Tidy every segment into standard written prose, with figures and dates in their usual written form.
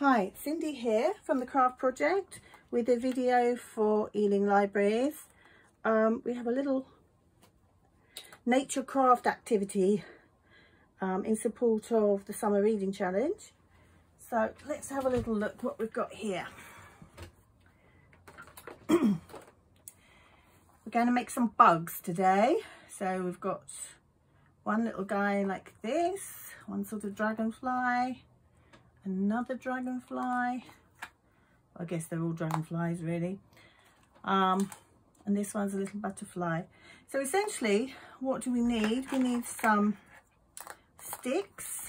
Hi, Cindy here from the Craft Project with a video for Ealing Libraries. We have a little nature craft activity in support of the Summer Reading Challenge. So let's have a little look what we've got here. We're going to make some bugs today. So we've got one little guy like this, one sort of dragonfly, another dragonfly. I guess they're all dragonflies really. And this one's a little butterfly. So essentially, what do we need? We need some sticks.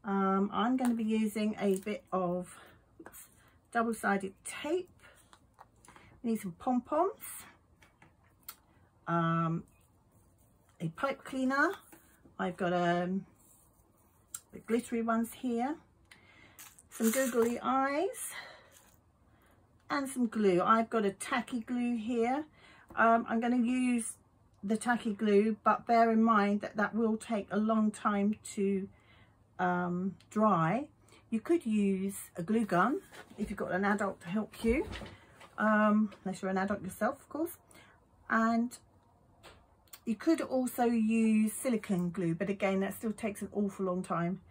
I'm going to be using a bit of double-sided tape. We need some pom-poms, a pipe cleaner. I've got the glittery ones here, some googly eyes, and some glue. I've got a tacky glue here. I'm going to use the tacky glue, but bear in mind that that will take a long time to dry. You could use a glue gun if you've got an adult to help you, unless you're an adult yourself, of course. And you could also use silicone glue, but again, that still takes an awful long time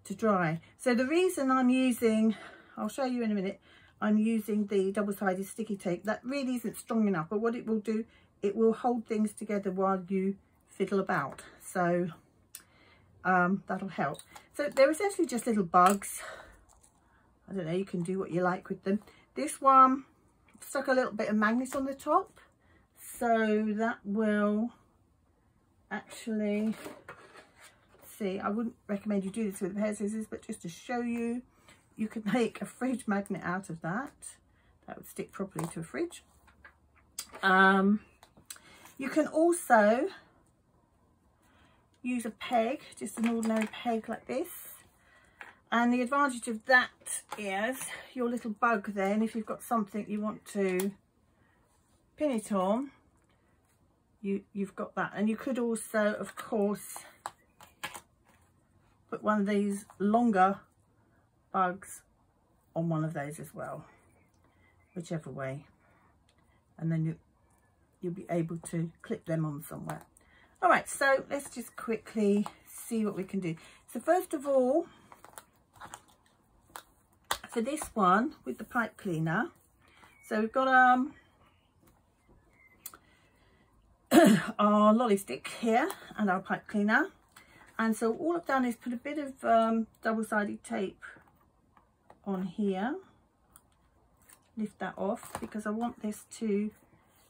to dry. So the reason I'm using, I'll show you in a minute, I'm using the double-sided sticky tape. That really isn't strong enough, but what it will do, it will hold things together while you fiddle about. So that'll help. So they're essentially just little bugs. I don't know, you can do what you like with them. This one stuck a little bit of magnet on the top, so that will actually, see, I wouldn't recommend you do this with a pair of scissors, but just to show you, you could make a fridge magnet out of that. That would stick properly to a fridge. You can also use a peg, just an ordinary peg like this. And the advantage of that is your little bug then, if you've got something you want to pin it on, you've got that. And you could also, of course, put one of these longer bugs on one of those as well, whichever way. And then you'll be able to clip them on somewhere. All right, so let's just quickly see what we can do. So first of all, for this one with the pipe cleaner, so we've got our lolly stick here and our pipe cleaner. And so all I've done is put a bit of double-sided tape on here. Lift that off because I want this to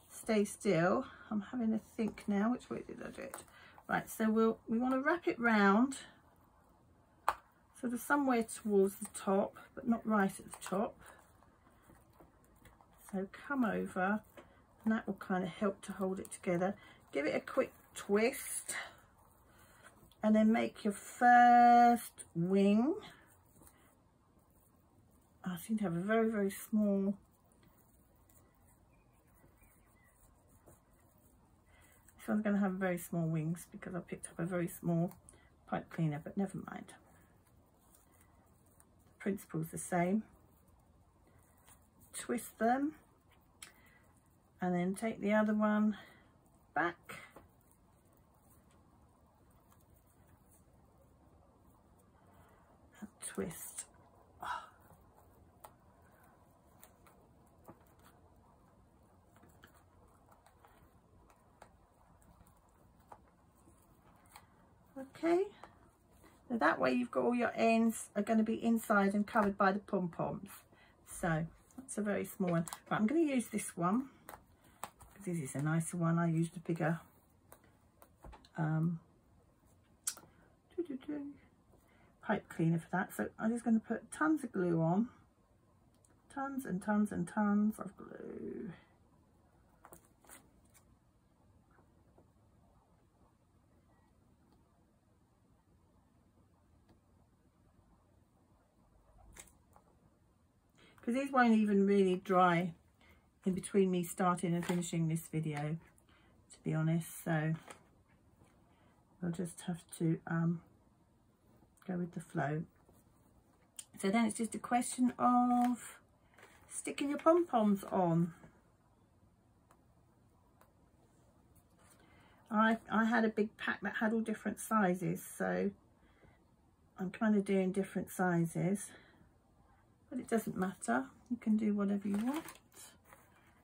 stay still. I'm having a think now, which way did I do it? Right, so we want to wrap it round sort of somewhere towards the top, but not right at the top. So come over, and that will kind of help to hold it together. Give it a quick twist, and then make your first wing. I seem to have a very, very small, this one's going to have very small wings because I picked up a very small pipe cleaner, but never mind. The principle's the same. Twist them, and then take the other one back. And twist. Okay, so that way you've got all your ends are going to be inside and covered by the pom-poms. So that's a very small one. Right, I'm going to use this one because this is a nicer one. I used a bigger pipe cleaner for that. So I'm just going to put tons of glue on, tons and tons and tons of glue. Because these won't even really dry in between me starting and finishing this video, to be honest. So we'll just have to go with the flow. So then it's just a question of sticking your pom-poms on. I had a big pack that had all different sizes, so I'm kind of doing different sizes, but it doesn't matter. You can do whatever you want.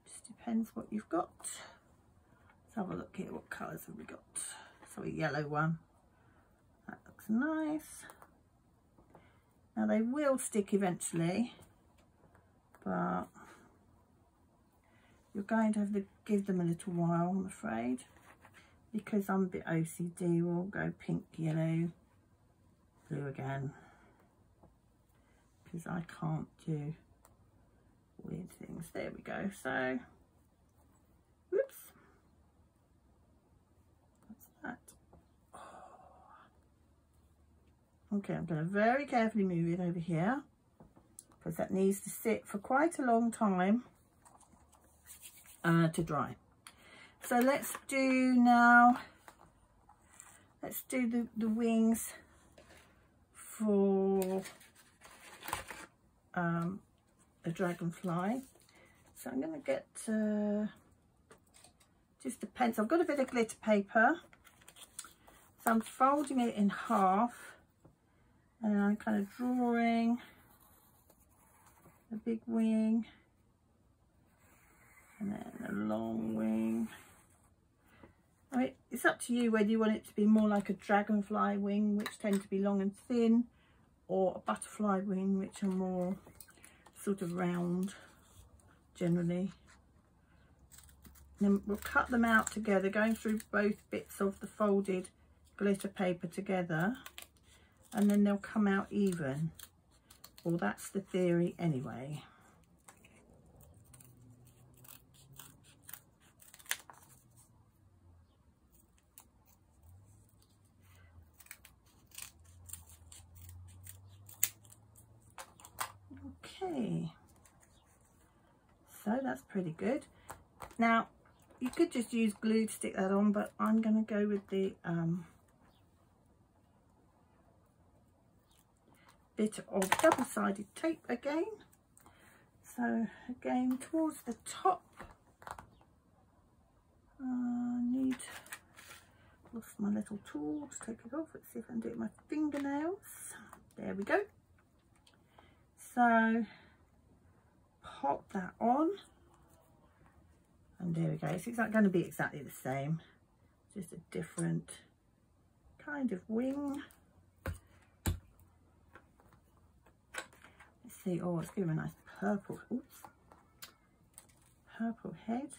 Just depends what you've got. Let's have a look here. What colours have we got? So a yellow one. That looks nice. Now they will stick eventually, but you're going to have to give them a little while, I'm afraid, because I'm a bit OCD. We'll go pink, yellow, blue again, because I can't do weird things. There we go. So, whoops, what's that? Okay, I'm going to very carefully move it over here because that needs to sit for quite a long time to dry. So let's do now, let's do the wings for a dragonfly. So I'm going to get just a pencil. I've got a bit of glitter paper, so I'm folding it in half. And I'm kind of drawing a big wing and then a long wing. I mean, it's up to you whether you want it to be more like a dragonfly wing, which tend to be long and thin, or a butterfly wing, which are more sort of round generally. And then we'll cut them out together, going through both bits of the folded glitter paper together. And then they'll come out even. Well, that's the theory anyway. Okay. So that's pretty good. Now, you could just use glue to stick that on, but I'm going to go with the bit of double-sided tape again. So again, towards the top, I lost my little tool to take it off. Let's see if I can do it with my fingernails. There we go. So pop that on, and there we go. It's not going to be exactly the same, just a different kind of wing. See, oh, it's giving a nice purple, oops, purple head,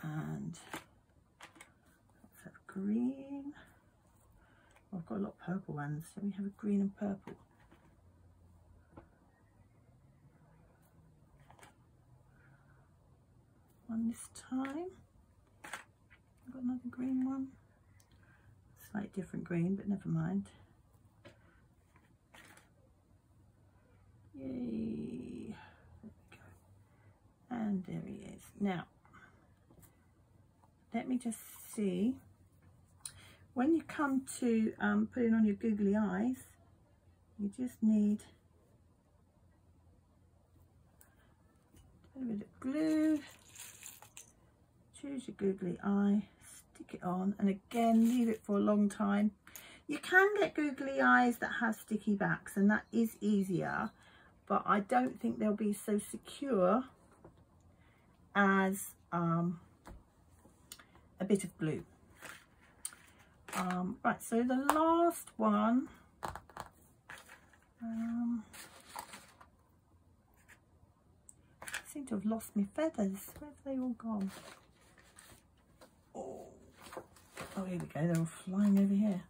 and let's have green. Oh, I've got a lot of purple ones, so we have a green and purple. One this time. I've got another green one, slightly different green, but never mind. Yay, there we go, and there he is. Now let me just see, when you come to putting on your googly eyes, you just need a bit of glue, choose your googly eye, stick it on, and again leave it for a long time. You can get googly eyes that have sticky backs, and that is easier, but I don't think they'll be so secure as a bit of glue. Right, so the last one, I seem to have lost my feathers. Where have they all gone? Oh, here we go, they're all flying over here.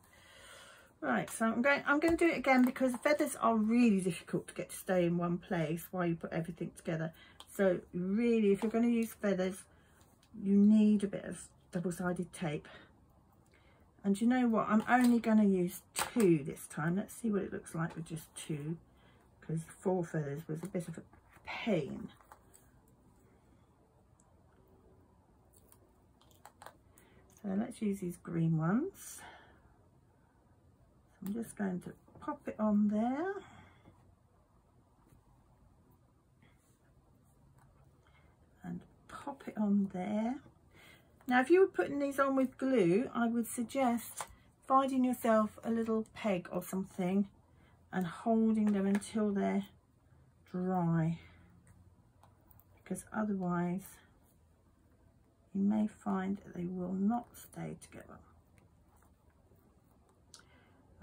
Right, so I'm going to do it again because feathers are really difficult to get to stay in one place while you put everything together. So really, if you're going to use feathers, you need a bit of double-sided tape. And you know what? I'm only going to use 2 this time. Let's see what it looks like with just 2, because 4 feathers was a bit of a pain. So let's use these green ones. I'm just going to pop it on there. it on there. Now if you were putting these on with glue, I would suggest finding yourself a little peg or something and holding them until they're dry, because otherwise you may find that they will not stay together.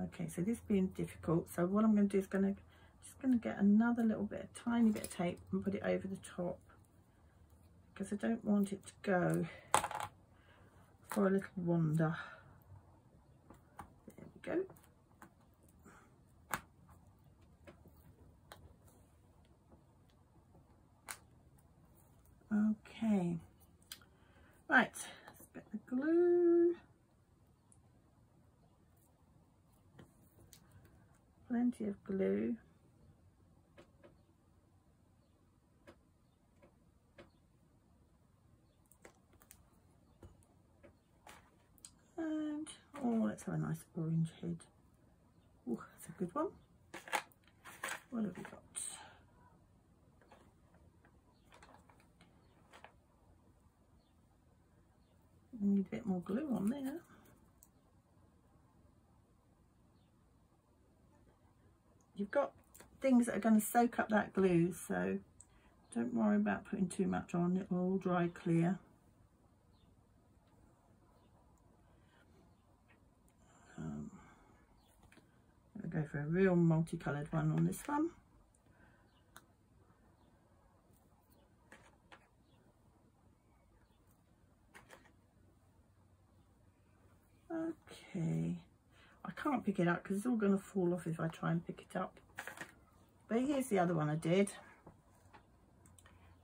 Okay, so this being difficult, so what I'm going to do is just going to get another little bit, a tiny bit of tape and put it over the top, because I don't want it to go for a little wander. There we go. Okay, right, let's get the glue. Plenty of glue. And, oh, let's have a nice orange head. Oh, that's a good one. What have we got? We need a bit more glue on there. You've got things that are going to soak up that glue, so don't worry about putting too much on. It will all dry clear. I'm going to go for a real multicoloured one on this one. Okay, I can't pick it up because it's all going to fall off if I try and pick it up. But here's the other one I did.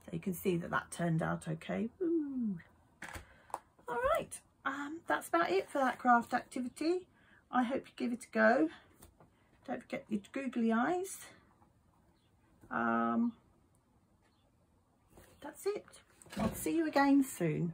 So you can see that that turned out okay. Ooh. All right, that's about it for that craft activity. I hope you give it a go. Don't forget your googly eyes. That's it. I'll see you again soon.